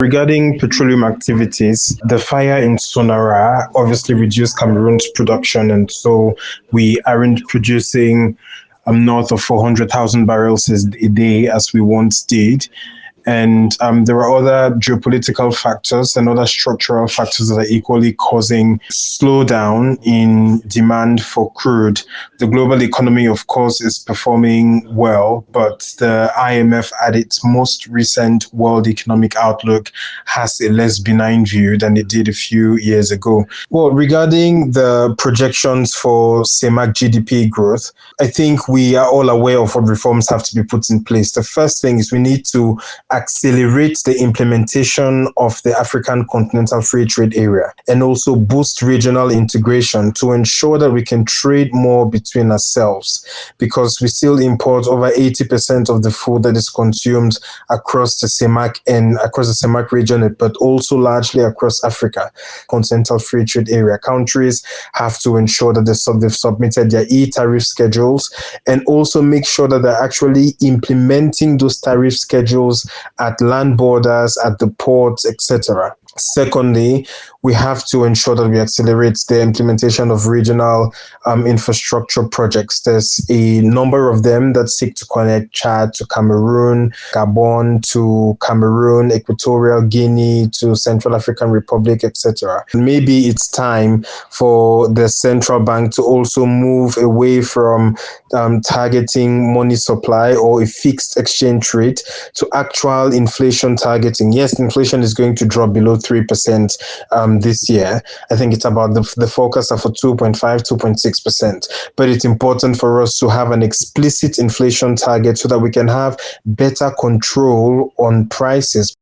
Regarding petroleum activities, the fire in Sonara obviously reduced Cameroon's production, and so we aren't producing north of 400,000 barrels a day as we once did. And there are other geopolitical factors and other structural factors that are equally causing slowdown in demand for crude. The global economy, of course, is performing well, but the IMF, at its most recent World Economic Outlook, has a less benign view than it did a few years ago. Well, regarding the projections for CEMAC GDP growth, I think we are all aware of what reforms have to be put in place. The first thing is we need to accelerate the implementation of the African Continental Free Trade Area and also boost regional integration to ensure that we can trade more between ourselves, because we still import over 80% of the food that is consumed across the CEMAC and across the CEMAC region, but also largely across Africa. Continental Free Trade Area countries have to ensure that they've submitted their e-tariff schedules and also make sure that they're actually implementing those tariff schedules at land borders, at the ports, etc. Secondly, we have to ensure that we accelerate the implementation of regional infrastructure projects. There's a number of them that seek to connect Chad to Cameroon, Gabon to Cameroon, Equatorial Guinea to Central African Republic, etc. Maybe it's time for the central bank to also move away from targeting money supply or a fixed exchange rate to actual inflation targeting. Yes, inflation is going to drop below 3% this year. I think it's about the forecasts are for 2.5, 2.6%. But it's important for us to have an explicit inflation target so that we can have better control on prices.